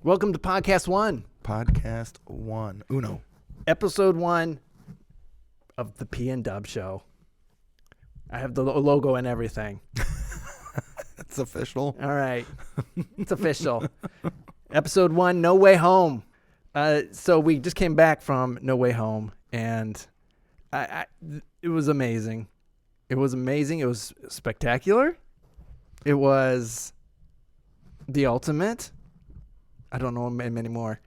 Welcome to Podcast 1. Podcast 1. Uno. Episode 1 of the P&DUB show. I have the logo and everything. It's official. All right. It's official. Episode 1, No Way Home. So we just came back from No Way Home, and it was amazing. It was amazing. It was spectacular. It was the ultimate. I don't know many more.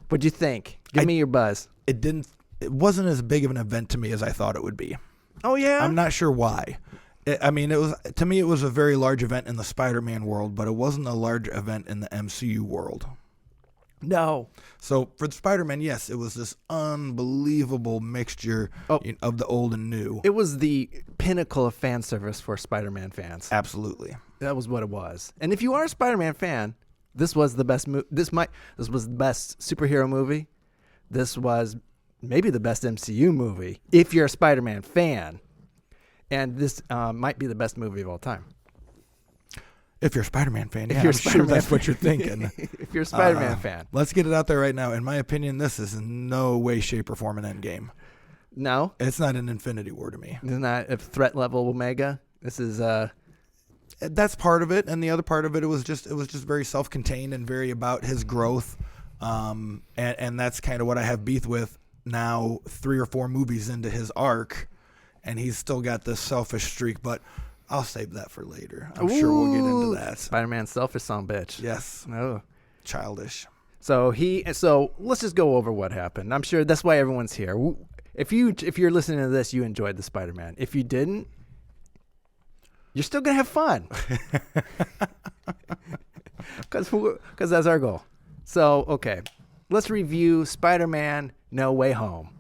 What'd you think? Give me your buzz. It wasn't as big of an event to me as I thought it would be. Oh, yeah? I'm not sure why. To me, it was a very large event in the Spider-Man world, but it wasn't a large event in the MCU world. No. So for Spider-Man, yes, it was this unbelievable mixture of the old and new. It was the pinnacle of fan service for Spider-Man fans. Absolutely. That was what it was. And if you are a Spider-Man fan, this was the best this was the best superhero movie. This was maybe the best MCU movie if you're a Spider-Man fan. And this might be the best movie of all time. If you're a Spider-Man fan, yeah, I'm sure that's what you're thinking. If you're a Spider-Man fan. Let's get it out there right now. In my opinion, this is in no way, shape, or form an Endgame. No? It's not an Infinity War to me. It's not a threat level Omega. This is That's part of it, and the other part of it was just very self-contained and very about his growth, and that's kind of what I have beef with now. 3 or 4 movies into his arc, and he's still got this selfish streak, but I'll save that for later. I'm sure we'll get into that. Spider-Man selfish son bitch. Yes. Oh. Childish. So let's just go over what happened. I'm sure that's why everyone's here. If you're listening to this, you enjoyed the Spider-Man. If you didn't, you're still gonna have fun. Because that's our goal. So, okay. Let's review Spider-Man No Way Home.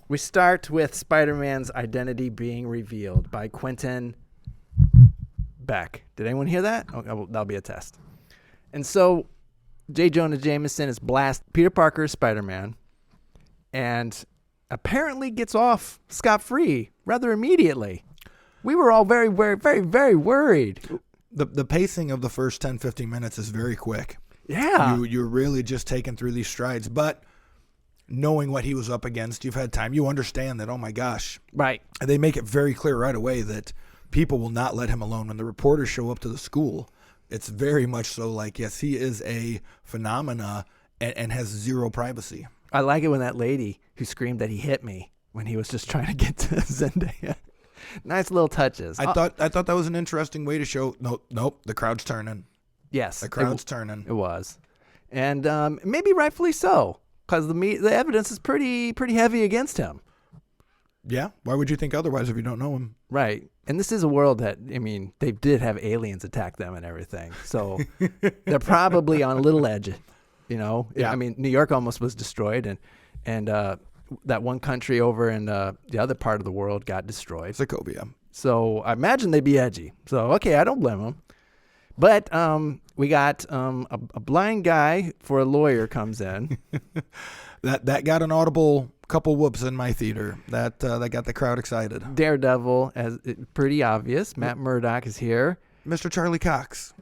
We start with Spider-Man's identity being revealed by Quentin Beck. Did anyone hear that? Oh, that'll be a test. And so J. Jonah Jameson is Peter Parker's Spider-Man and apparently gets off scot-free rather immediately. We were all very, very, very, very worried. The pacing of the first 10, 15 minutes is very quick. Yeah. You're really just taking through these strides, but knowing what he was up against, you've had time. You understand that, oh my gosh. Right. And they make it very clear right away that people will not let him alone. When the reporters show up to the school, it's very much so like, yes, he is a phenomena and has zero privacy. I like it when that lady who screamed that he hit me when he was just trying to get to Zendaya. Nice little touches. I thought that was an interesting way to show. Nope. The crowd's turning. Yes, the crowd's turning. It was, and maybe rightfully so, because the evidence is pretty heavy against him. Yeah. Why would you think otherwise if you don't know him? Right. And this is a world that, I mean, they did have aliens attack them and everything, so they're probably on a little edge. You know. Yeah. I mean, New York almost was destroyed, and that one country over in the other part of the world got destroyed. Sokovia. So I imagine they'd be edgy. So, okay, I don't blame them. But we got a blind guy for a lawyer comes in. that got an audible couple whoops in my theater. That got the crowd excited. Daredevil, as pretty obvious. Matt Murdock is here. Mr. Charlie Cox.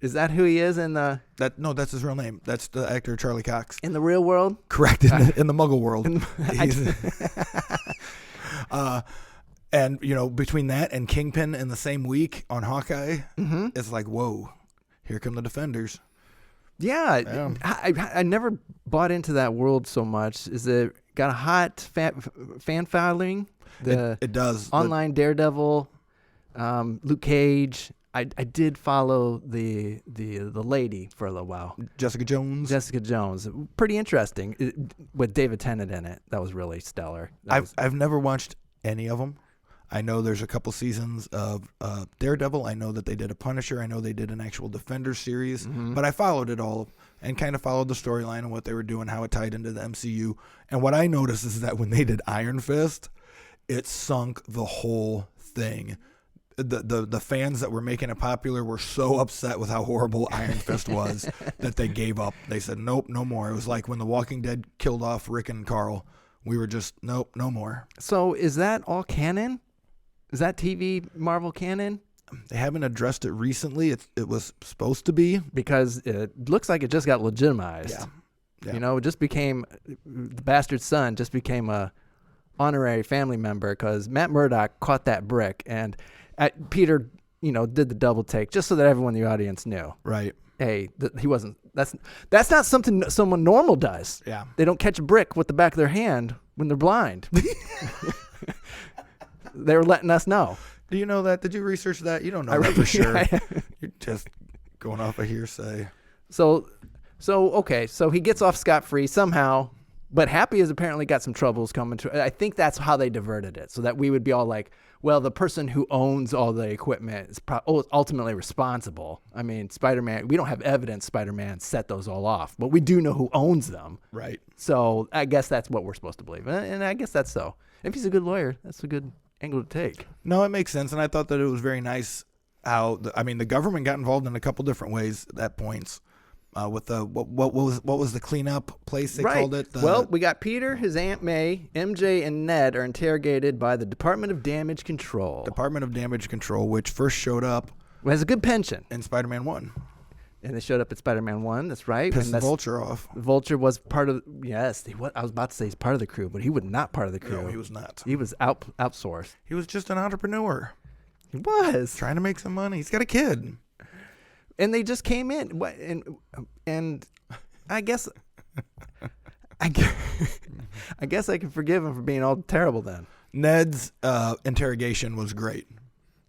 Is that who he is in the? No, that's his real name. That's the actor Charlie Cox. In the real world? Correct. In the Muggle world. And between that and Kingpin in the same week on Hawkeye, it's like, whoa, here come the Defenders. Yeah. I never bought into that world so much. Is it got a hot fan following? It does. Online Daredevil, Luke Cage. I did follow the lady for a little while. Jessica Jones. Pretty interesting. With David Tennant in it. That was really stellar. I've never watched any of them. I know there's a couple seasons of Daredevil. I know that they did a Punisher. I know they did an actual Defenders series. But I followed it all and kind of followed the storyline and what they were doing, how it tied into the MCU. And what I noticed is that when they did Iron Fist, it sunk the whole thing. The fans that were making it popular were so upset with how horrible Iron Fist was that they gave up. They said, nope, no more. It was like when The Walking Dead killed off Rick and Carl. We were just, nope, no more. So is that all canon? Is that TV Marvel canon? they haven't addressed it recently. It was supposed to be. Because it looks like it just got legitimized. Yeah. You know, it just became, the bastard son just became a honorary family member because Matt Murdock caught that brick, and Peter, did the double take just so that everyone in the audience knew. Right. Hey, he wasn't. That's not something someone normal does. Yeah. They don't catch a brick with the back of their hand when they're blind. They were letting us know. Do you know that? Did you research that? You don't know that for sure. You're just going off a hearsay. So he gets off scot-free somehow, but Happy has apparently got some troubles coming to. I think that's how they diverted it, so that we would be all like, well, the person who owns all the equipment is ultimately responsible. I mean, Spider-Man, we don't have evidence Spider-Man set those all off, but we do know who owns them. Right. So I guess that's what we're supposed to believe. And I guess that's so. If he's a good lawyer, that's a good angle to take. No, it makes sense, and I thought that it was very nice how, the government got involved in a couple different ways at points. With the what was the cleanup place they called it? Well, we got Peter, his Aunt May, MJ, and Ned are interrogated by the Department of Damage Control. Department of Damage Control, which first showed up. Well, has a good pension. In Spider-Man 1. And they showed up at Spider-Man 1. That's right. Pissed the Vulture off. Vulture was part of. Yes, I was about to say he's part of the crew, but he was not part of the crew. No, he was not. He was outsourced. He was just an entrepreneur. He was trying to make some money. He's got a kid. And they just came in, and I guess I guess I can forgive him for being all terrible then. Ned's interrogation was great.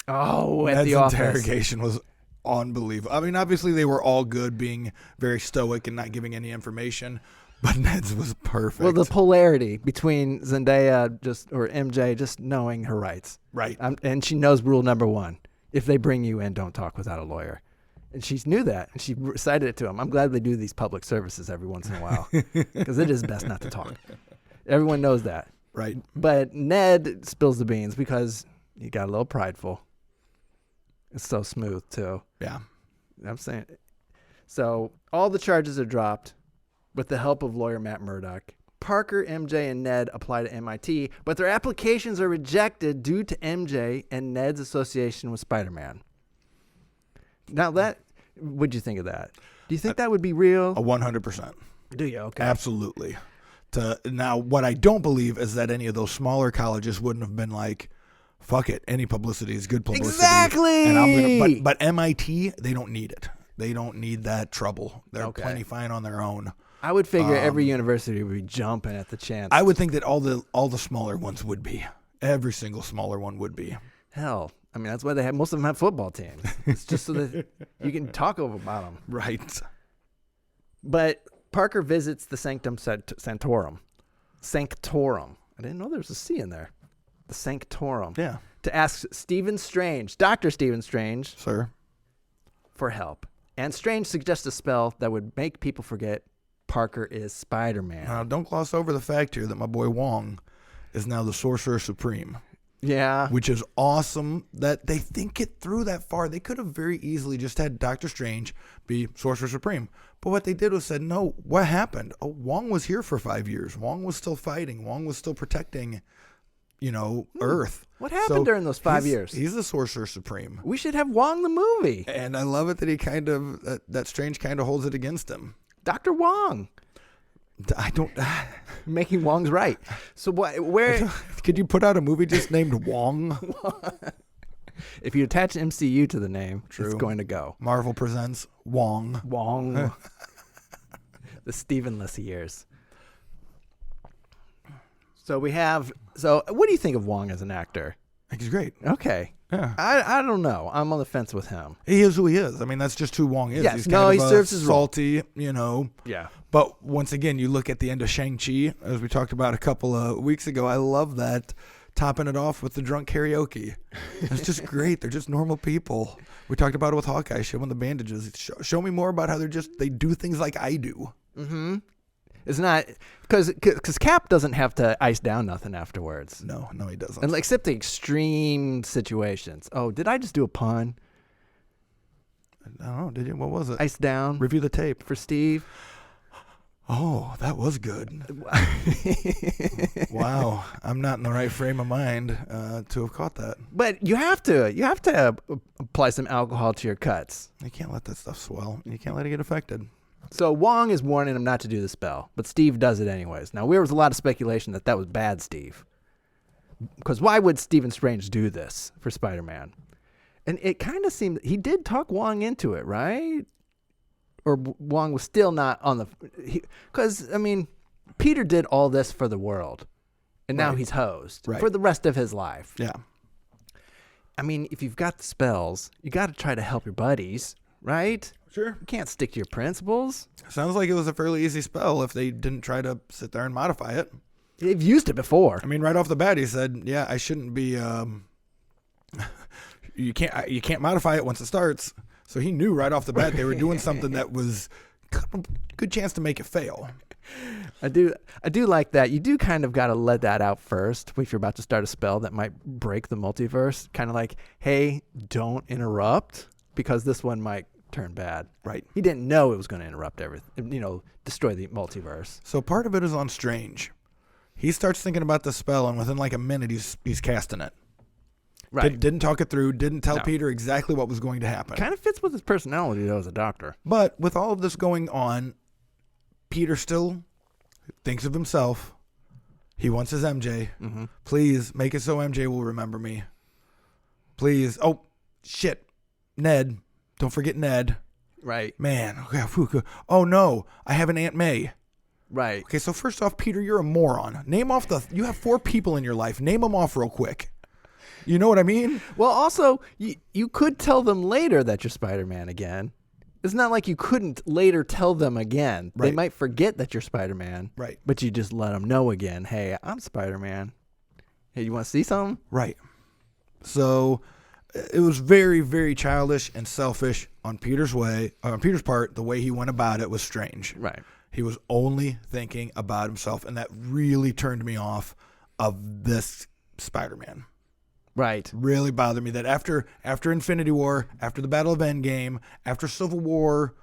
Oh, at Ned's the office. interrogation was unbelievable. I mean, obviously they were all good, being very stoic and not giving any information, but Ned's was perfect. Well, the polarity between Zendaya or MJ just knowing her rights. Right. And she knows rule number 1. If they bring you in, don't talk without a lawyer. And she knew that, and she recited it to him. I'm glad they do these public services every once in a while, because it is best not to talk. Everyone knows that. Right. But Ned spills the beans because he got a little prideful. It's so smooth, too. Yeah. I'm saying. So all the charges are dropped with the help of lawyer Matt Murdock. Parker, MJ, and Ned apply to MIT, but their applications are rejected due to MJ and Ned's association with Spider-Man. Now what'd you think of that? Do you think that would be real? 100%. Do you? Okay. Absolutely. Now, what I don't believe is that any of those smaller colleges wouldn't have been like, fuck it, any publicity is good publicity. Exactly. And but MIT, they don't need it. They don't need that trouble. They're plenty fine on their own. I would figure every university would be jumping at the chance. I would think that all the smaller ones would be. Every single smaller one would be. Hell, I mean, that's why most of them have football teams. It's just so that you can talk about them. Right. But Parker visits the Sanctorum. I didn't know there was a C in there. The Sanctorum. Yeah. To ask Dr. Stephen Strange, sir, for help. And Strange suggests a spell that would make people forget Parker is Spider-Man. Now, don't gloss over the fact here that my boy Wong is now the Sorcerer Supreme. Yeah. Which is awesome that they think it through that far. They could have very easily just had Doctor Strange be Sorcerer Supreme. But what they did was said, no, what happened? Oh, Wong was here for 5 years. Wong was still fighting. Wong was still protecting, Earth. What happened during those 5 years? He's the Sorcerer Supreme. We should have Wong the movie. And I love it that he that Strange kind of holds it against him. Dr. Wong. I don't... Making Wong's right. So where... Could you put out a movie just named Wong? If you attach MCU to the name, it's going to go. Marvel presents Wong. Wong. The Stephenless years. So what do you think of Wong as an actor? I think he's great. Okay. Yeah. I don't know. I'm on the fence with him. He is who he is. I mean, that's just who Wong is. Yes. He's he serves his role. Salty, Yeah. But once again, you look at the end of Shang-Chi, as we talked about a couple of weeks ago. I love that, topping it off with the drunk karaoke. It's just great. They're just normal people. We talked about it with Hawkeye, showing the bandages. Show me more about how they do things like I do. Mm-hmm. It's not because Cap doesn't have to ice down nothing afterwards. No, he doesn't. And except the extreme situations. Oh, did I just do a pun? I don't know. Did you? What was it? Ice down. Review the tape For Steve. Oh, that was good. Wow. I'm not in the right frame of mind to have caught that. But you have to apply some alcohol to your cuts. You can't let that stuff swell. You can't let it get affected. So Wong is warning him not to do the spell, but Steve does it anyways. Now, there was a lot of speculation that was bad Steve. Because why would Stephen Strange do this for Spider-Man? And it kind of seemed he did talk Wong into it, right? Or Wong was still not on the... Because, I mean, Peter did all this for the world. And now he's hosed for the rest of his life. Yeah. I mean, if you've got the spells, you got to try to help your buddies, right? Sure. You can't stick to your principles. Sounds like it was a fairly easy spell if they didn't try to sit there and modify it. They've used it before. I mean, right off the bat, he said, yeah, I shouldn't be... You can't modify it once it starts. So he knew right off the bat they were doing something that was good chance to make it fail. I do like that. You do kind of got to let that out first if you're about to start a spell that might break the multiverse. Kind of like, hey, don't interrupt because this one might turn bad. Right. He didn't know it was going to interrupt everything, destroy the multiverse. So part of it is on Strange. He starts thinking about the spell, and within like a minute, he's casting it. Right. Didn't talk it through. Didn't tell Peter exactly what was going to happen. Kind of fits with his personality, though, as a doctor. But with all of this going on, Peter still thinks of himself. He wants his MJ. Mm-hmm. Please make it so MJ will remember me. Please. Oh, shit. Ned. Don't forget Ned. Right. Man. Oh, no. I have an Aunt May. Right. Okay, so first off, Peter, you're a moron. Name off you have 4 people in your life. Name them off real quick. You know what I mean? Well, also, you could tell them later that you're Spider-Man again. It's not like you couldn't later tell them again. Right. They might forget that you're Spider-Man. Right. But you just let them know again, hey, I'm Spider-Man. Hey, you want to see something? Right. So it was very, very childish and selfish on Peter's part. The way he went about it was strange. Right. He was only thinking about himself, and that really turned me off of this Spider-Man. Right. Really bothered me that after Infinity War, after the Battle of Endgame, after Civil War,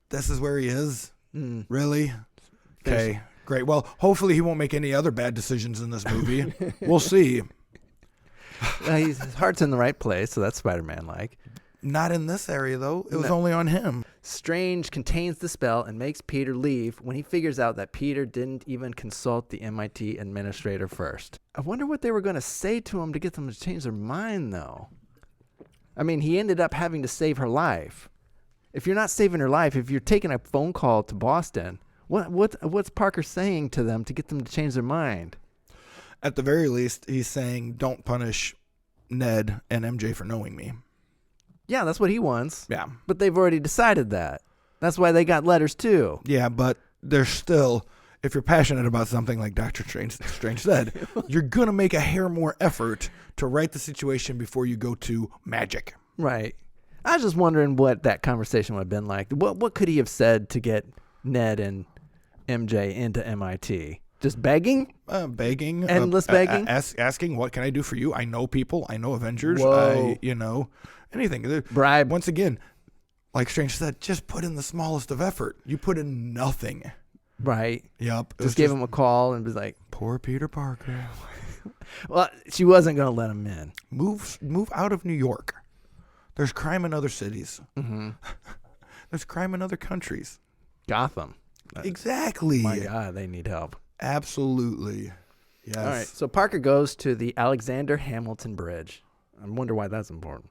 this is where he is? Really? Okay, great. Well, hopefully he won't make any other bad decisions in this movie. We'll see. His heart's in the right place, so that's Spider-Man-like. Not in this area, though. It was only on him. Strange contains the spell and makes Peter leave when he figures out that Peter didn't even consult the MIT administrator first. I wonder what they were going to say to him to get them to change their mind, though. I mean, he ended up having to save her life. If you're not saving her life, if you're taking a phone call to Boston, what's Parker saying to them to get them to change their mind? At the very least, he's saying, don't punish Ned and MJ for knowing me. Yeah, that's what he wants. Yeah. But they've already decided that. That's why they got letters, too. Yeah, but there's still, if you're passionate about something like Dr. Strange said, you're going to make a hair more effort to right the situation before you go to magic. Right. I was just wondering what that conversation would have been like. What could he have said to get Ned and MJ into MIT? Just begging? Begging. Endless begging? Asking, what can I do for you? I know people. I know Avengers. Whoa. Anything. Bribe. Once again, like Strange said, just put in the smallest of effort. You put in nothing. Right. Yep. Just gave him a call and was like, poor Peter Parker. Well, she wasn't going to let him in. Move out of New York. There's crime in other cities. Mm-hmm. There's crime in other countries. Gotham. Exactly. My God, they need help. Absolutely. Yes. All right. So Parker goes to the Alexander Hamilton Bridge. I wonder why that's important.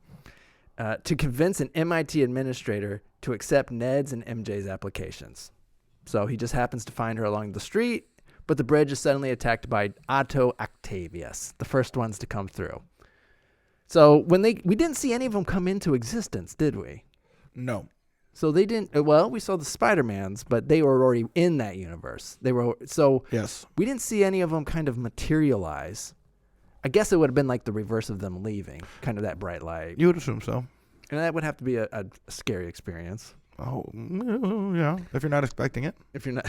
To convince an MIT administrator to accept Ned's and MJ's applications. So he just happens to find her along the street, but the bridge is suddenly attacked by Otto Octavius, the first ones to come through. So we didn't see any of them come into existence, did we? No. So they didn't. Well, we saw the Spider-Mans, but they were already in that universe. Yes. We didn't see any of them kind of materialize. I guess it would have been like the reverse of them leaving, kind of that bright light. You would assume so. And that would have to be a scary experience. Oh, yeah. If you're not expecting it. If you're not.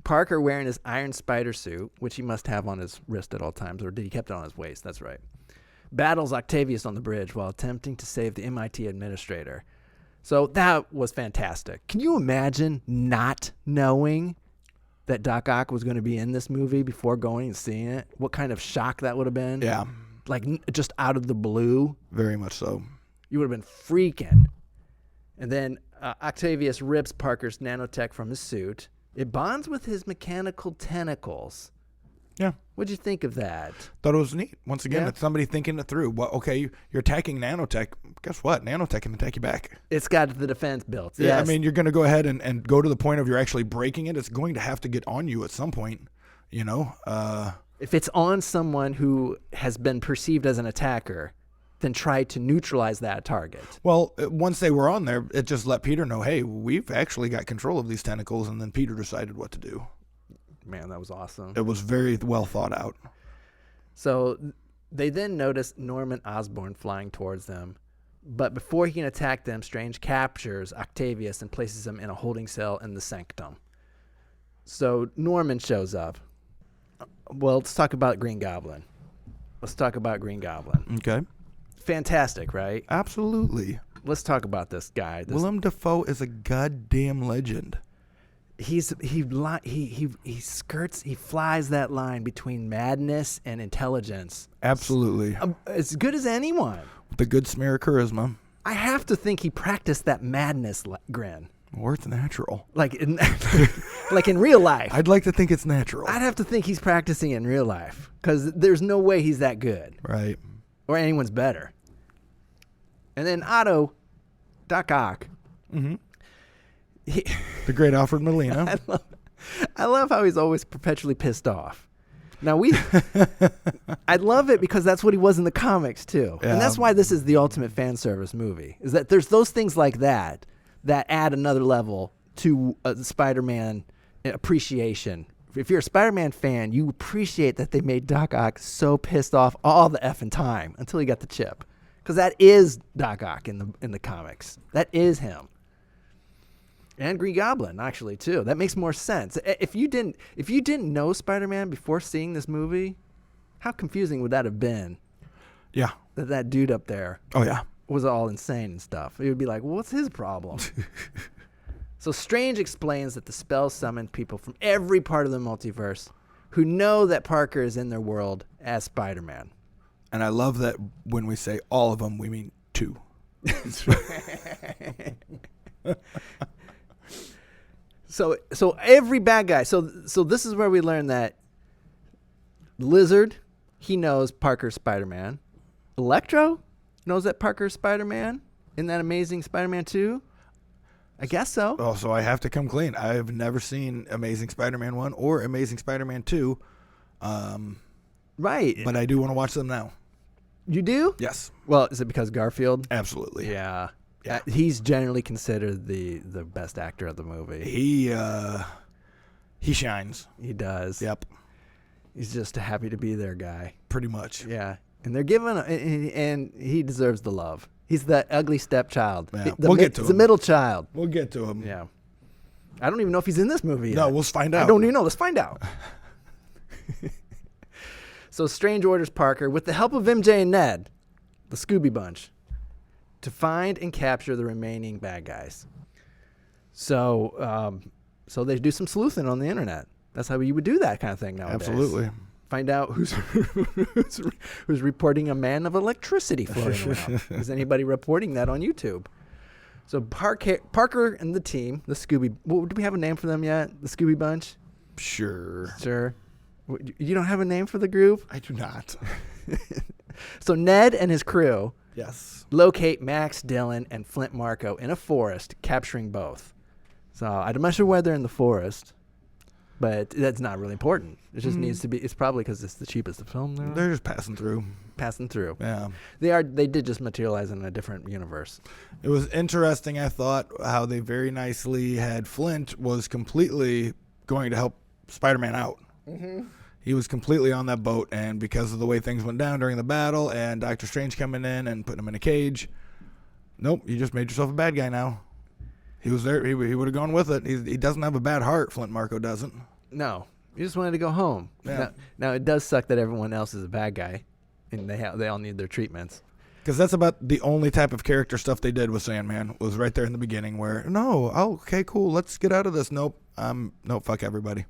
Parker wearing his iron spider suit, which he must have on his wrist at all times, or did he kept it on his waist? That's right. Battles Octavius on the bridge while attempting to save the MIT administrator. So that was fantastic. Can you imagine not knowing that Doc Ock was going to be in this movie before going and seeing it? What kind of shock that would have been? Yeah. Like just out of the blue. Very much so. You would have been freaking. And then Octavius rips Parker's nanotech from his suit. It bonds with his mechanical tentacles. Yeah. What'd you think of that? Thought it was neat. Once again, Yeah. it's somebody thinking it through. Well, okay, you're attacking nanotech. Guess what? Nanotech can attack you back. It's got the defense built. Yeah, Yes. I mean, you're going to go ahead and go to the point of you're actually breaking it. It's going to have to get on you at some point, you know? If it's on someone who has been perceived as an attacker, then try to neutralize that target. Well, once they were on there, it just let Peter know, hey, we've actually got control of these tentacles, and then Peter decided what to do. Man, that was awesome. It was very well thought out. So they then notice Norman Osborn flying towards them. But before he can attack them, Strange captures Octavius and places him in a holding cell in the sanctum. So Norman shows up. Well, let's talk about Green Goblin. Okay. Fantastic, right? Absolutely. Let's talk about this guy. Willem Dafoe is a goddamn legend. He flies that line between madness and intelligence. Absolutely. As good as anyone. With a good smear of charisma. I have to think he practiced that madness grin. Or it's natural. Like in real life. I'd like to think it's natural. I'd have to think he's practicing in real life because there's no way he's that good Right. or anyone's better. And then Doc Ock. Mm-hmm. The great Alfred Molina. I love how he's always perpetually pissed off. Now I love it because that's what he was in the comics too. Yeah. And that's why this is the ultimate fan service movie, is that there's those things like that add another level to Spider-Man appreciation. If you're a Spider-Man fan, you appreciate that they made Doc Ock so pissed off all the effing time until he got the chip. Because that is Doc Ock in the comics. That is him. And Green Goblin, actually, too. That makes more sense. If you didn't know Spider-Man before seeing this movie, how confusing would that have been? Yeah. That dude up there Oh, yeah. was all insane and stuff. It would be like, well, what's his problem? So Strange explains that the spell summoned people from every part of the multiverse who know that Parker is in their world as Spider-Man. And I love that when we say all of them, we mean two. So every bad guy. So this is where we learn that Lizard, he knows Parker's Spider-Man. Electro knows that Parker's Spider-Man in that Amazing Spider-Man 2. I guess so. Oh, so I have to come clean. I have never seen Amazing Spider-Man 1 or Amazing Spider-Man 2. Right. But I do want to watch them now. You do? Yes. Well, is it because Garfield? Absolutely. Yeah. Yeah. He's generally considered the best actor of the movie. He shines. He does. Yep. He's just a happy to be there guy. Pretty much. Yeah. And they're giving, and he deserves the love. He's the ugly stepchild. Yeah. We'll get to He's him. the middle child. We'll get to him. Yeah. I don't even know if he's in this movie yet. No, we'll find out. I don't even know. Let's find out. So Strange orders Parker, with the help of MJ and Ned, the Scooby Bunch, to find and capture the remaining bad guys. So they do some sleuthing on the internet. That's how you would do that kind of thing nowadays. Absolutely. Find out who's reporting a man of electricity floating around. Is anybody reporting that on YouTube? So Parker and the team, the Scooby. Well, do we have a name for them yet? The Scooby Bunch? Sure. Sure. You don't have a name for the group? I do not. So Ned and his crew Yes. locate Max Dillon and Flint Marko in a forest, capturing both. So I'm not sure why they're in the forest, but that's not really important. It just needs to be. It's probably because it's the cheapest to film there. They're just passing through. Passing through. Yeah. They did just materialize in a different universe. It was interesting, I thought, how they very nicely had Flint was completely going to help Spider-Man out. Mm-hmm. He was completely on that boat, and because of the way things went down during the battle and Doctor Strange coming in and putting him in a cage, nope, you just made yourself a bad guy now. He was there. He would have gone with it. He doesn't have a bad heart, Flint Marko doesn't. No, he just wanted to go home. Yeah. Now it does suck that everyone else is a bad guy, and they all need their treatments. Because that's about the only type of character stuff they did with Sandman was right there in the beginning where, okay, cool, let's get out of this. Nope, fuck everybody.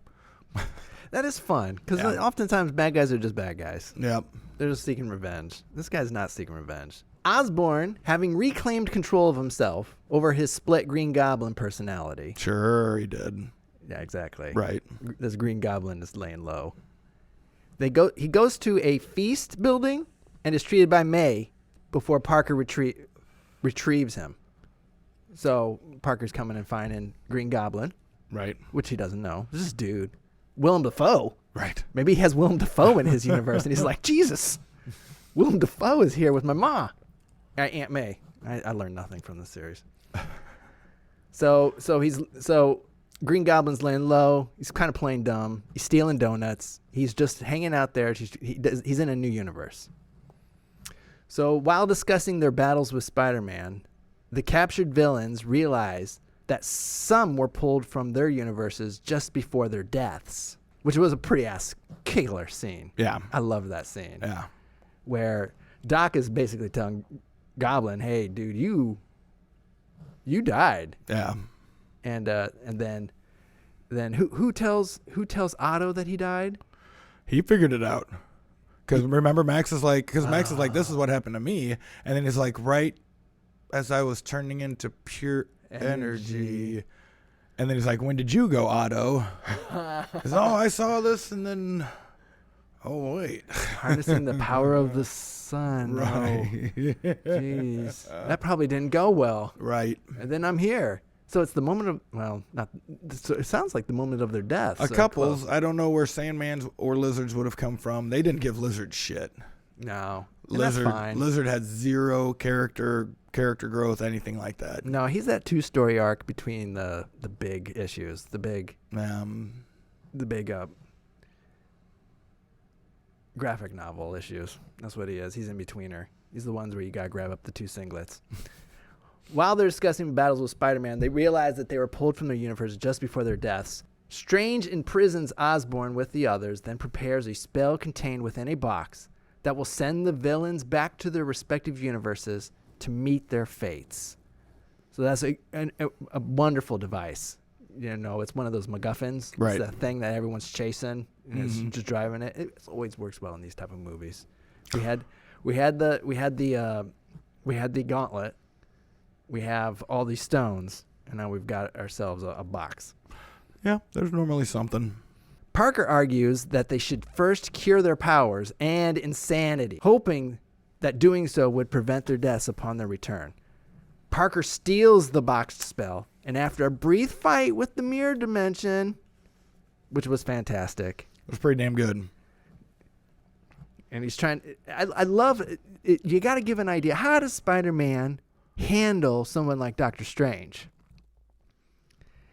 That is fun because oftentimes bad guys are just bad guys. Yep. They're just seeking revenge. This guy's not seeking revenge. Osborn, having reclaimed control of himself over his split Green Goblin personality. Sure, he did. Yeah, exactly. Right. This Green Goblin is laying low. He goes to a feast building and is treated by May before Parker retrieves him. So Parker's coming and finding Green Goblin. Right. Which he doesn't know. This dude, Willem Dafoe. Right. Maybe he has Willem Dafoe in his universe, and he's like, Jesus, Willem Dafoe is here with my ma, Aunt May. I learned nothing from this series. So Green Goblin's laying low. He's kind of playing dumb. He's stealing donuts. He's just hanging out there. He's in a new universe. So while discussing their battles with Spider-Man, the captured villains realize that some were pulled from their universes just before their deaths, which was a pretty killer scene. Yeah. I love that scene. Yeah. Where Doc is basically telling Goblin, hey, dude, you died. Yeah. And then who tells Otto that he died? He figured it out. Because remember, Max is like, this is what happened to me. And then he's like, right as I was turning into pure energy. And then he's like, when did you go, Otto? He's, I saw this and then, wait. Harnessing the power of the sun. Right. Oh, jeez. That probably didn't go well. Right. And then I'm here. So it's the moment of, it sounds like the moment of their death. A couple's, I don't know where Sandman's or Lizard's would have come from. They didn't give Lizard shit. No. That's fine. Lizard had zero character growth, anything like that. No, he's that 2-story arc between the big issues, the big graphic novel issues. That's what he is. He's in betweener. He's the ones where you gotta grab up the 2 singlets. While they're discussing battles with Spider-Man, they realize that they were pulled from their universe just before their deaths. Strange imprisons Osborn with the others, then prepares a spell contained within a box that will send the villains back to their respective universes to meet their fates. So that's a wonderful device. It's one of those MacGuffins. Right. It's the thing that everyone's chasing and it's just driving it. It always works well in these type of movies. We had the gauntlet. We have all these stones, and now we've got ourselves a box. Yeah, there's normally something. Parker argues that they should first cure their powers and insanity, hoping that doing so would prevent their deaths upon their return. Parker steals the boxed spell, and after a brief fight with the mirror dimension, which was fantastic. It was pretty damn good. And he's trying... I love... You got to give an idea. How does Spider-Man handle someone like Doctor Strange?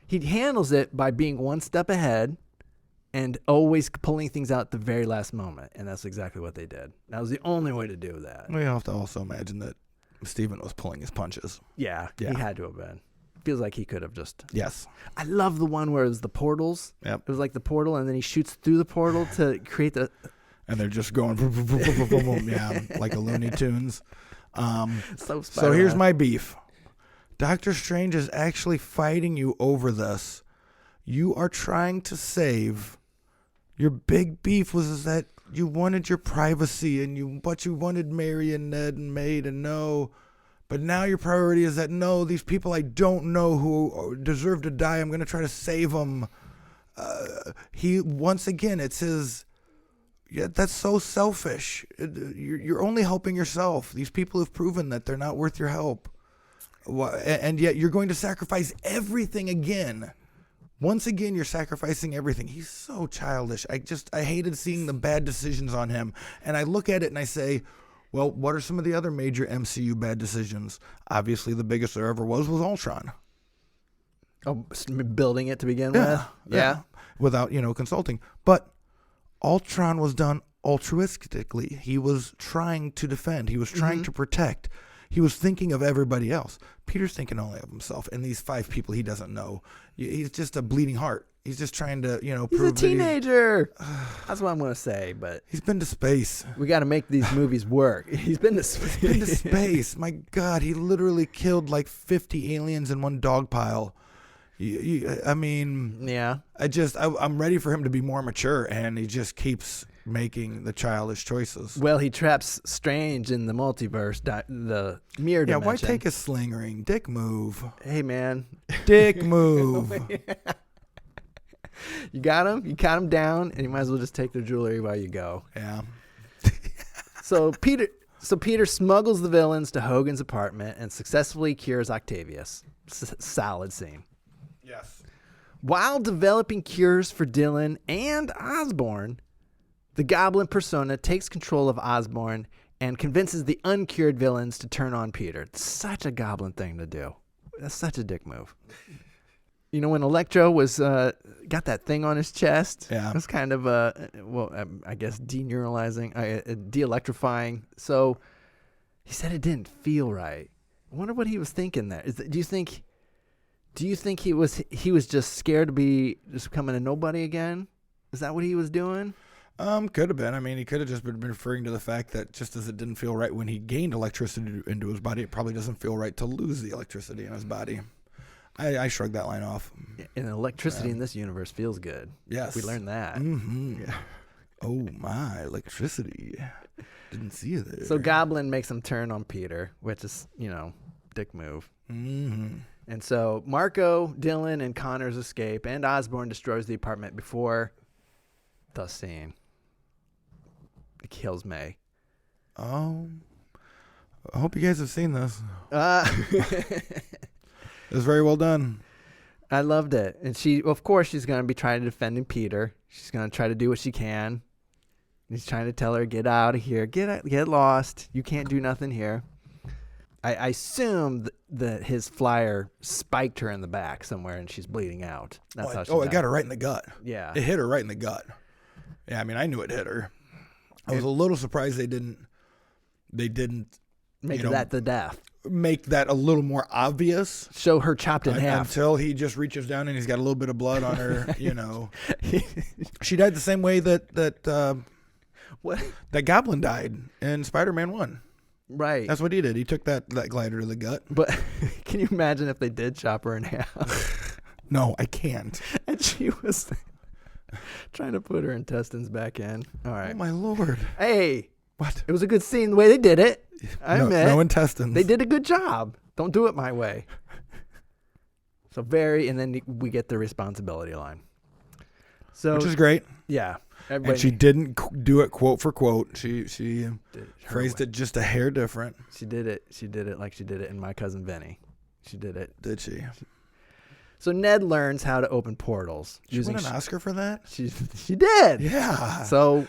He handles it by being one step ahead and always pulling things out at the very last moment. And that's exactly what they did. That was the only way to do that. We have to also imagine that Steven was pulling his punches. Yeah, he had to have been. Feels like he could have just... Yes. I love the one where it was the portals. Yep. It was like the portal, and then he shoots through the portal to create the... And they're just going... yeah, like a Looney Tunes. So here's my beef. Doctor Strange is actually fighting you over this. You are trying to save... Your big beef was that you wanted your privacy, but you wanted Mary and Ned and May to know. But now your priority is that, no, these people I don't know who deserve to die, I'm going to try to save them. Once again, it's his... Yeah, that's so selfish. You're only helping yourself. These people have proven that they're not worth your help. And yet you're going to sacrifice everything again. Once again, you're sacrificing everything. He's so childish. I hated seeing the bad decisions on him. And I look at it and I say, well, what are some of the other major MCU bad decisions? Obviously, the biggest there ever was Ultron. Oh, building it to begin with? Yeah. Without, consulting. But Ultron was done altruistically. He was trying to defend. He was trying to protect. He was thinking of everybody else. Peter's thinking only of himself and these 5 people he doesn't know. He's just a bleeding heart. He's just trying to, He's prove a that teenager. That's what I'm going to say, but he's been to space. we got to make these movies work. He's been to space. Been to space. My God, he literally killed like 50 aliens in one dog pile. I mean, Yeah. I'm ready for him to be more mature, and he just keeps making the childish choices. Well, he traps Strange in the multiverse, the mirror dimension. Why take a sling ring? Dick move. Hey, man. Dick move. You got him? You cut him down, and you might as well just take their jewelry while you go. Yeah. So Peter smuggles the villains to Hogan's apartment and successfully cures Octavius. Solid scene. Yes. While developing cures for Dylan and Osborn, the Goblin persona takes control of Osborn and convinces the uncured villains to turn on Peter. It's such a Goblin thing to do. That's such a dick move. When Electro was got that thing on his chest, yeah, it was kind of I guess deneuralizing, de-electrifying. So he said it didn't feel right. I wonder what he was thinking there. Do you think he was just scared to be just becoming a nobody again? Is that what he was doing? Could have been. I mean, he could have just been referring to the fact that just as it didn't feel right when he gained electricity into his body, it probably doesn't feel right to lose the electricity in his body. I shrugged that line off. And electricity in this universe feels good. Yes. We learned that. Mm-hmm. Yeah. Oh, my, electricity. Didn't see you there. So Goblin makes him turn on Peter, which is, dick move. Mm-hmm. And so Marco, Dylan, and Connors escape, and Osborn destroys the apartment before the scene. It kills May. Oh. I hope you guys have seen this. It was very well done. I loved it. And of course, she's going to be trying to defend Peter. She's going to try to do what she can. He's trying to tell her, get out of here. Get lost. You can't do nothing here. I assume that his flyer spiked her in the back somewhere and she's bleeding out. That's how she died. It got her right in the gut. Yeah. It hit her right in the gut. Yeah, I mean, I knew it hit her. I was a little surprised they didn't make that the death. Make that a little more obvious. Show her chopped in half. Until he just reaches down and he's got a little bit of blood on her, She died the same way that Goblin died in Spider-Man 1. Right. That's what he did. He took that glider to the gut. But can you imagine if they did chop her in half? No, I can't. And she was trying to put her intestines back in. All right. Oh, my Lord. Hey. What? It was a good scene the way they did it. No intestines. They did a good job. Don't do it my way. And then we get the responsibility line. So, which is great. Yeah. And she didn't do it quote for quote. She phrased it just a hair different. She did it. She did it like she did it in My Cousin Vinny. She did it. Did she? So Ned learns how to open portals. She won an Oscar for that? She did. Yeah. So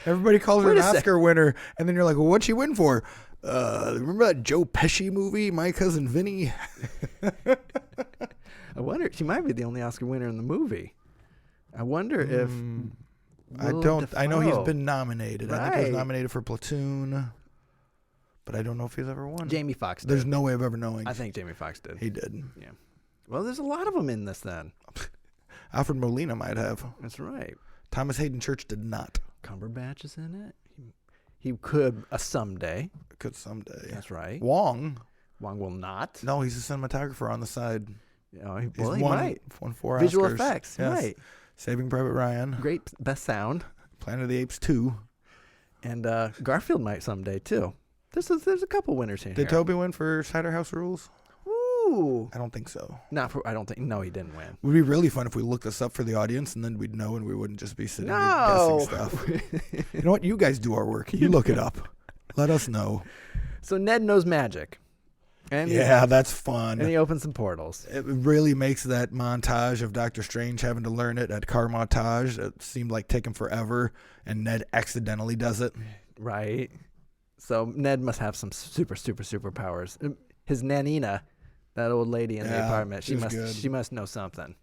everybody calls her an Oscar winner, and then you're like, well, what'd she win for? Remember that Joe Pesci movie, My Cousin Vinny? I wonder, she might be the only Oscar winner in the movie. I wonder if I know he's been nominated. Right. I think he was nominated for Platoon, but I don't know if he's ever won. Jamie Foxx did. There's no way of ever knowing. I think Jamie Foxx did. He did. Yeah. Well, there's a lot of them in this then. Alfred Molina might have. That's right. Thomas Hayden Church did not. Cumberbatch is in it. He could someday. Could someday. That's right. Wong will not. No, he's a cinematographer on the side. He might. Won 4 Visual Oscars. effects. Yes. Right. Saving Private Ryan. Great. Best sound. Planet of the Apes 2. And Garfield might someday too. There's a couple winners here. Did Toby win for Cider House Rules? Ooh. I don't think so. I don't think. No, he didn't win. It would be really fun if we looked this up for the audience, and then we'd know, and we wouldn't just be sitting here guessing stuff. You know what? You guys do our work. You look it up. Let us know. So Ned knows magic. And that's fun. And he opens some portals. It really makes that montage of Doctor Strange having to learn it at Carmontage. It seemed like taking forever, and Ned accidentally does it. Right. So Ned must have some super, super, super powers. His nanina, that old lady in the apartment, she must know something.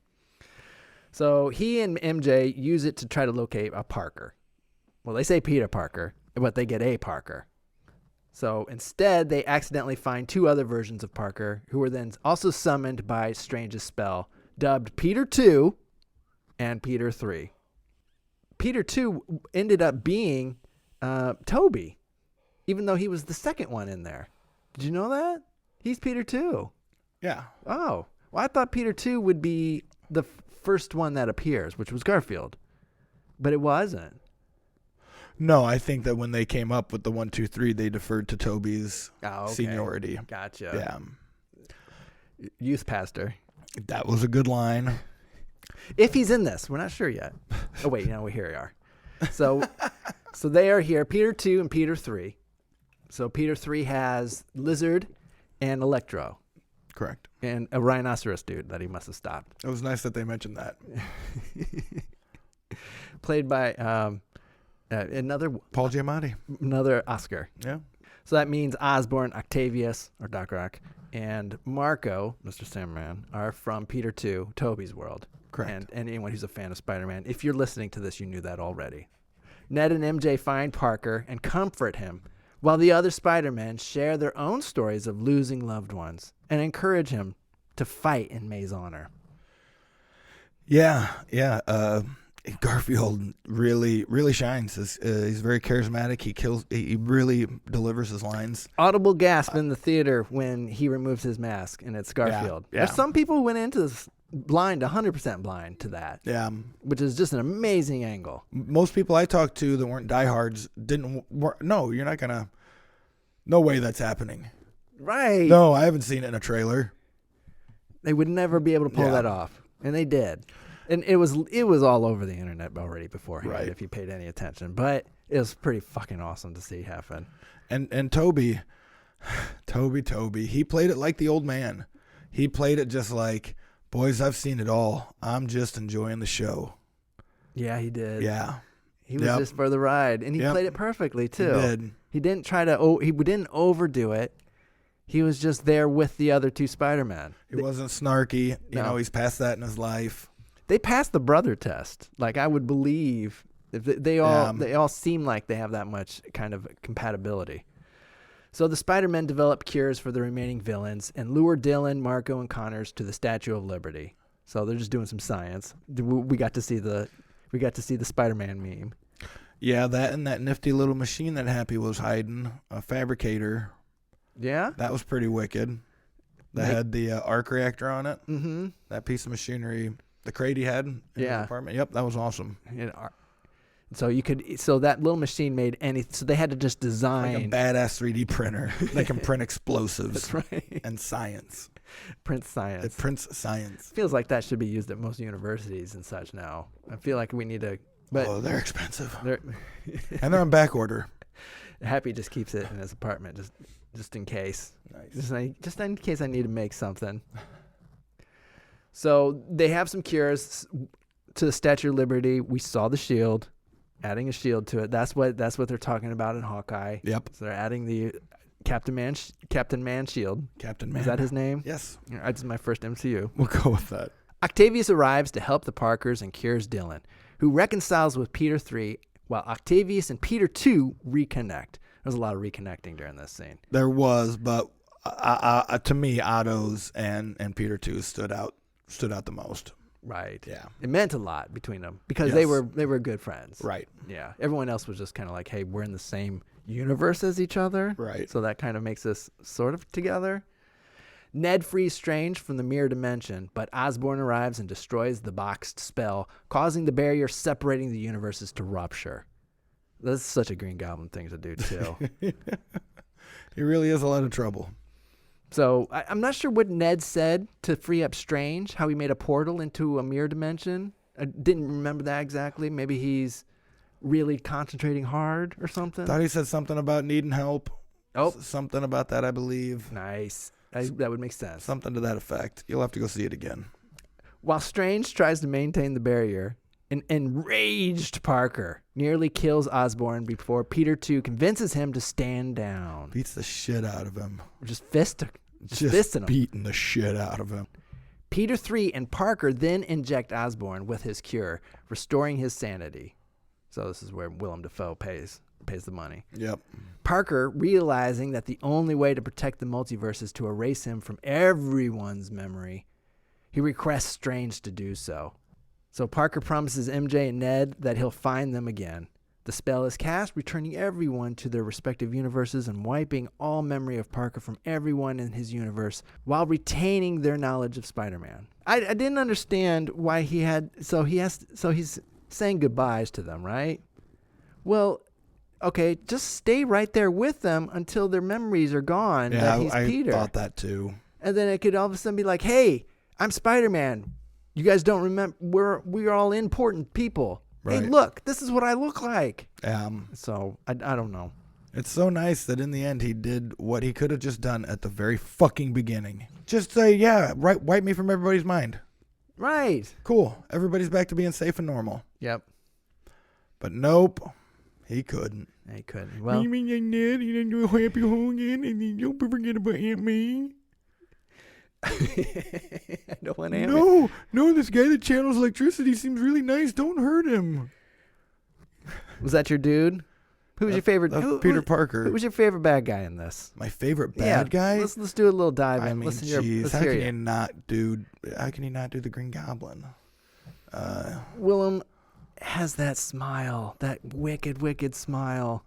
So he and MJ use it to try to locate a Parker. Well, they say Peter Parker, but they get a Parker. So instead, they accidentally find 2 other versions of Parker, who were then also summoned by Strange's spell dubbed Peter 2 and Peter 3. Peter 2 ended up being Toby, even though he was the second one in there. Did you know that? He's Peter 2. Yeah. Oh. Well, I thought Peter 2 would be the first one that appears, which was Garfield. But it wasn't. No, I think that when they came up with the 1, 2, 3, they deferred to Toby's seniority. Gotcha. Yeah. Youth pastor. That was a good line. If he's in this, we're not sure yet. Oh wait, no, here we are. So they are here, Peter 2 and Peter 3. So Peter 3 has Lizard and Electro. Correct. And a rhinoceros dude that he must have stopped. It was nice that they mentioned that. Played by another Paul Giamatti. Another Oscar. Yeah. So that means Osborn, Octavius, or Doc Rock, and Marco, Mr. Sandman, are from Peter 2, Toby's world. Correct. And anyone who's a fan of Spider-Man, if you're listening to this, you knew that already. Ned and MJ find Parker and comfort him, while the other Spider-Men share their own stories of losing loved ones and encourage him to fight in May's honor. Yeah. Garfield really shines. He's very charismatic. He really delivers his lines. Audible gasp in the theater when he removes his mask, and it's Garfield. Yeah. There's some people who went into this blind, 100% blind to that. Yeah. Which is just an amazing angle. Most people I talked to that weren't diehards no, you're not going to, no way that's happening. Right. No, I haven't seen it in a trailer. They would never be able to pull that off. And they did. And it was all over the internet already beforehand, right, if you paid any attention. But it was pretty fucking awesome to see happen. And Toby, he played it like the old man. He played it just like, boys, I've seen it all. I'm just enjoying the show. Yeah, he did. Yeah. He was just for the ride. And he played it perfectly, too. He did. He didn't he didn't overdo it. He was just there with the other two Spider-Men. He wasn't snarky. You know, he's past that in his life. They passed the brother test. Like, I would believe if they all seem like they have that much kind of compatibility. So the Spider-Men develop cures for the remaining villains and lure Dylan, Marco, and Connors to the Statue of Liberty. So they're just doing some science. We got to see the Spider-Man meme. Yeah, that and that nifty little machine that Happy was hiding, a fabricator. Yeah? That was pretty wicked. That had the arc reactor on it. Mm-hmm. That piece of machinery, the crate he had in his apartment. Yep, that was awesome. So that little machine made so they had to just design. Like a badass 3D printer that can print explosives. That's right. And science. Prints science. It prints science. Feels like that should be used at most universities and such now. I feel like we need to. But they're expensive. And they're on back order. Happy just keeps it in his apartment just in case. Nice. Just in case I need to make something. So they have some cures to the Statue of Liberty. We saw the shield, adding a shield to it. That's what they're talking about in Hawkeye. Yep. So they're adding the Captain Man shield. Captain Man. Is that his name? Yes. That's my first MCU. We'll go with that. Octavius arrives to help the Parkers and cures Dylan, who reconciles with Peter 3, while Octavius and Peter 2 reconnect. There was a lot of reconnecting during this scene. There was, but to me, Otto's and Peter 2 stood out the most. Right. Yeah. It meant a lot between them because they were good friends. Right. Yeah. Everyone else was just kind of like, hey, we're in the same universe as each other. Right. So that kind of makes us sort of together. Ned frees Strange from the mirror dimension, but Osborn arrives and destroys the boxed spell, causing the barrier separating the universes to rupture. That's such a Green Goblin thing to do, too. He really is a lot of trouble. So I'm not sure what Ned said to free up Strange, how he made a portal into a mirror dimension. I didn't remember that exactly. Maybe he's really concentrating hard or something. Thought he said something about needing help. Oh. Something about that, I believe. Nice. That would make sense. Something to that effect. You'll have to go see it again. While Strange tries to maintain the barrier, an enraged Parker nearly kills Osborn before Peter 2 convinces him to stand down. Beats the shit out of him. Just fisting him. Beating the shit out of him. Peter 3 and Parker then inject Osborn with his cure, restoring his sanity. So this is where Willem Dafoe pays the money. Yep. Parker, realizing that the only way to protect the multiverse is to erase him from everyone's memory, He requests Strange to do so. So Parker promises MJ and Ned that he'll find them again. The spell is cast, returning everyone to their respective universes and wiping all memory of Parker from everyone in his universe while retaining their knowledge of Spider-Man. I didn't understand why he had... So he's saying goodbyes to them, right? Well, okay, just stay right there with them until their memories are gone. Yeah, that he's Peter. I thought that too. And then it could all of a sudden be like, hey, I'm Spider-Man. You guys don't remember, we're all important people. Right. Hey, look, this is what I look like. So I don't know. It's so nice that in the end he did what he could have just done at the very fucking beginning. Just say, yeah, right, wipe me from everybody's mind. Right. Cool. Everybody's back to being safe and normal. Yep. But nope, he couldn't. He couldn't. Well, you mean Ned, you didn't do a happy home again, and then don't forget about Aunt May? I don't want to. No, this guy that channels electricity seems really nice. Don't hurt him. Was that your dude? Who was your favorite? Peter Parker. Who was your favorite bad guy in this? My favorite bad guy? Let's do a little dive in. I mean, jeez, how can you not do the Green Goblin? Willem has that smile, that wicked, wicked smile.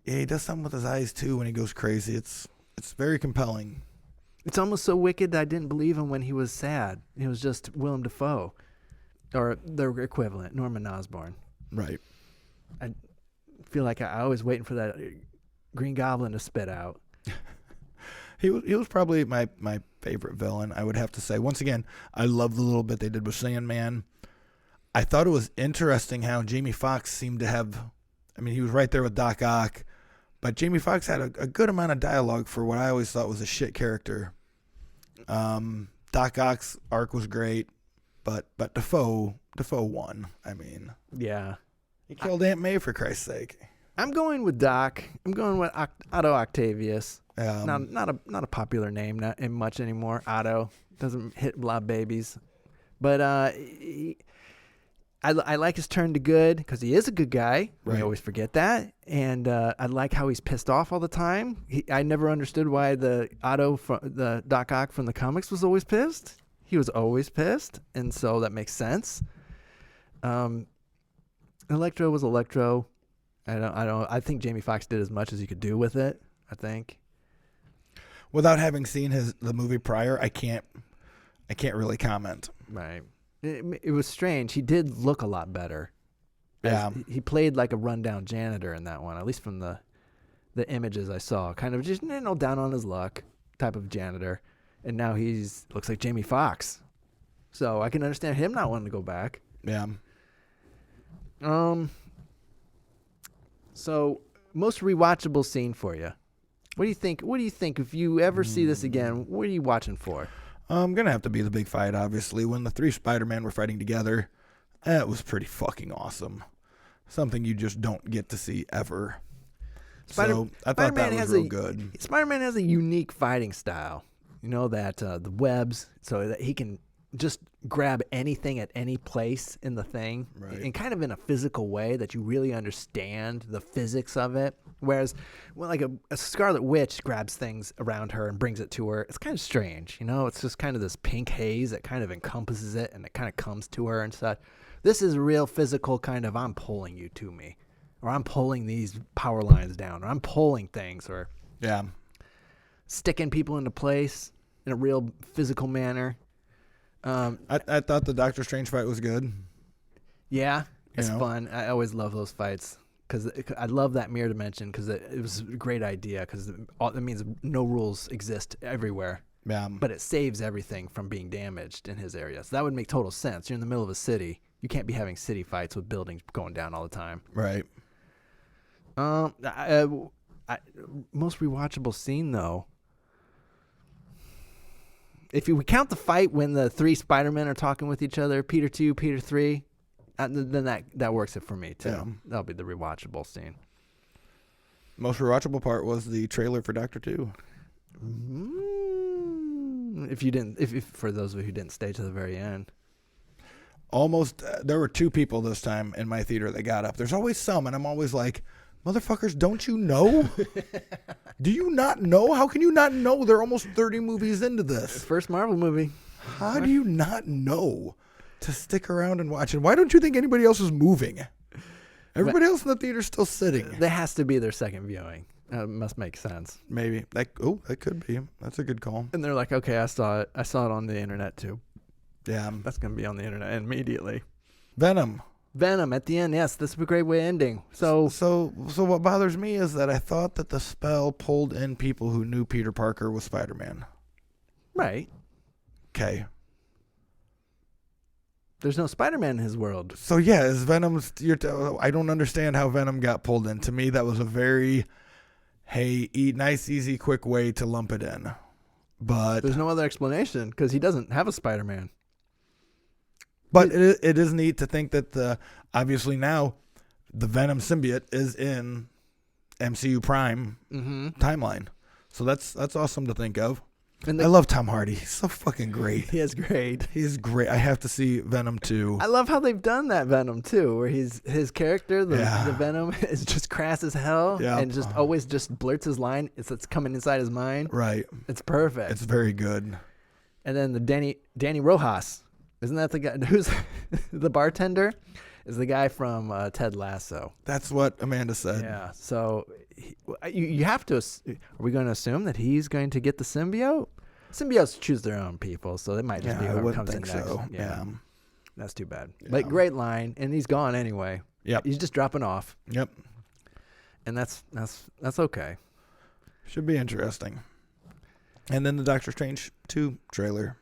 Yeah, he does something with his eyes too when he goes crazy. It's very compelling. It's almost so wicked that I didn't believe him when he was sad. It was just Willem Dafoe, or their equivalent, Norman Osborn. Right. I feel like I was waiting for that Green Goblin to spit out. He was probably my favorite villain, I would have to say. Once again, I love the little bit they did with Sandman. I thought it was interesting how Jamie Foxx seemed to have... I mean, he was right there with Doc Ock, but Jamie Foxx had a good amount of dialogue for what I always thought was a shit character. Doc Ock's arc was great, but Dafoe won. I mean... Yeah. He killed Aunt May, for Christ's sake. I'm going with Doc. I'm going with Otto Octavius. Not a popular name not much anymore. Otto doesn't hit a lot of babies, but I like his turn to good because he is a good guy. Right. We always forget that, and I like how he's pissed off all the time. I never understood why the Doc Ock from the comics was always pissed. He was always pissed, and so that makes sense. Electro was Electro. I think Jamie Foxx did as much as he could do with it. I think. Without having seen the movie prior, I can't really comment. Right. It was strange. He did look a lot better. Yeah. He played like a rundown janitor in that one, at least from the images I saw. Kind of just down on his luck type of janitor. And now looks like Jamie Foxx. So I can understand him not wanting to go back. Yeah. So most rewatchable scene for you. What do you think? What do you think if you ever see this again? What are you watching for? Gonna have to be the big fight, obviously. When the three Spider-Man were fighting together, that was pretty fucking awesome. Something you just don't get to see ever. So I thought that was real good. Spider-Man has a unique fighting style. You know that the webs, so that he can just grab anything at any place in the thing, right. And kind of in a physical way that you really understand the physics of it. Whereas, like a Scarlet Witch grabs things around her and brings it to her, it's kind of strange, It's just kind of this pink haze that kind of encompasses it and it kind of comes to her and such. This is real physical kind of, I'm pulling you to me, or I'm pulling these power lines down, or I'm pulling things, or sticking people into place in a real physical manner. I thought the Doctor Strange fight was good. Yeah, it's fun. I always love those fights because I love that mirror dimension because it was a great idea because it means no rules exist everywhere. Yeah. But it saves everything from being damaged in his area. So that would make total sense. You're in the middle of a city. You can't be having city fights with buildings going down all the time. Right. Most rewatchable scene though. If we count the fight when the three Spider-Men are talking with each other, Peter 2, Peter 3, then that works it for me, too. Yeah. That'll be the rewatchable scene. Most rewatchable part was the trailer for Doctor 2. If for those of you who didn't stay to the very end. Almost, there were two people this time in my theater that got up. There's always some, and I'm always like, motherfuckers, don't you know? Do you not know? How can you not know? They're almost 30 movies into this. First Marvel movie. How do you not know to stick around and watch it? Why don't you think anybody else is moving? Everybody else in the theater's still sitting. That has to be their second viewing. Must make sense. Maybe. That could be. That's a good call. And they're like, okay, I saw it. I saw it on the internet too. Yeah. That's going to be on the internet immediately. Venom at the end. Yes, this is a great way of ending. So what bothers me is that I thought that the spell pulled in people who knew Peter Parker was Spider-Man. Right. Okay. There's no Spider-Man in his world. So yeah, is Venom's? I don't understand how Venom got pulled in. To me, that was a very, nice, easy, quick way to lump it in. But there's no other explanation because he doesn't have a Spider-Man. But it is neat to think that obviously now the Venom symbiote is in MCU Prime timeline. So that's awesome to think of. And I love Tom Hardy. He's so fucking great. He is great. He's great. I have to see Venom 2. I love how they've done that Venom too, where his character, the Venom, is just crass as hell and just always just blurts his line. It's coming inside his mind. Right. It's perfect. It's very good. And then the Danny Rojas, isn't that the guy who's the bartender? Is the guy from Ted Lasso. That's what Amanda said. Yeah. So you have to. Are we going to assume that he's going to get the symbiote? Symbiotes choose their own people, so it might just be whoever comes in next. So. Yeah. That's too bad. Yeah. But great line, and he's gone anyway. Yep. He's just dropping off. Yep. And that's okay. Should be interesting. And then the Doctor Strange 2 trailer.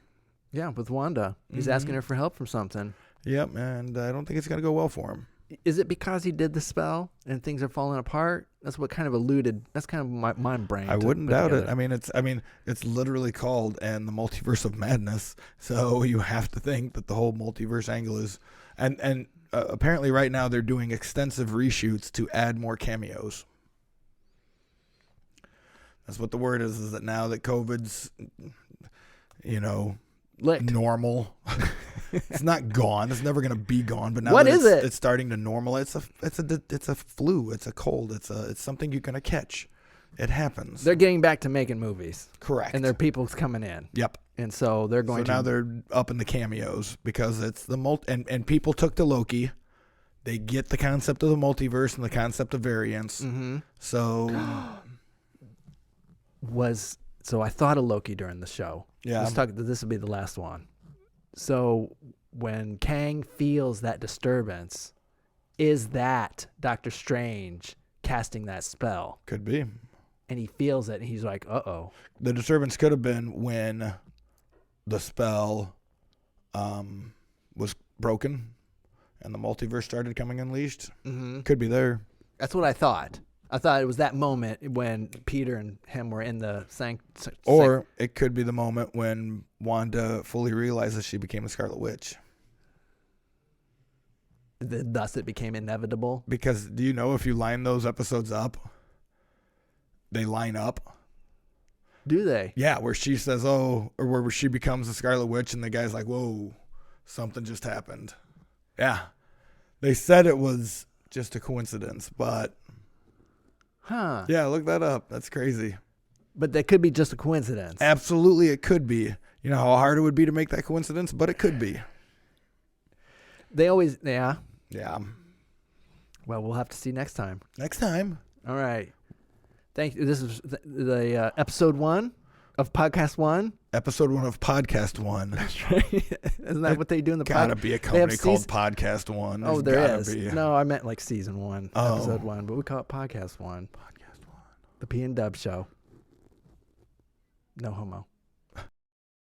Yeah, with Wanda. He's asking her for help from something. Yep, and I don't think it's going to go well for him. Is it because he did the spell and things are falling apart? That's what kind of alluded. That's kind of my brain. I wouldn't doubt it. I mean, it's literally called and the multiverse of madness. So you have to think that the whole multiverse angle is, and apparently right now they're doing extensive reshoots to add more cameos. That's what the word is that now that COVID's, licked. Normal. It's not gone. It's never going to be gone. But now what is it? It's starting to normalize. It's a flu. It's a cold. It's something you're going to catch. It happens. They're getting back to making movies. Correct. And there are people coming in. Yep. And so they're going to. So now they're up in the cameos because it's the and people took to Loki. They get the concept of the multiverse and the concept of variants. Mm-hmm. So. So I thought of Loki during the show. Yeah. Let's talk. This will be the last one. So when Kang feels that disturbance, is that Doctor Strange casting that spell? Could be. And he feels it, and he's like, uh-oh. The disturbance could have been when the spell was broken and the multiverse started coming unleashed. Mm-hmm. Could be there. That's what I thought. I thought it was that moment when Peter and him were in the Or it could be the moment when Wanda fully realizes she became a Scarlet Witch. Thus it became inevitable. Because do you know if you line those episodes up, they line up? Do they? Yeah, where she says, or where she becomes a Scarlet Witch and the guy's like, whoa, something just happened. Yeah. They said it was just a coincidence, but... Huh. Yeah, look that up. That's crazy. But that could be just a coincidence. Absolutely, it could be. You know how hard it would be to make that coincidence, but it could be. They always, yeah. Yeah. Well, we'll have to see next time. Next time. All right. Thank you. This is the episode 1 of podcast 1. Episode 1 of podcast 1. That's right. Isn't that what they do in the podcast? Gotta be a company called Podcast 1. Oh, there is. No, I meant like season 1, episode 1, but we call it podcast 1. Podcast 1. The P&DUB show. No homo.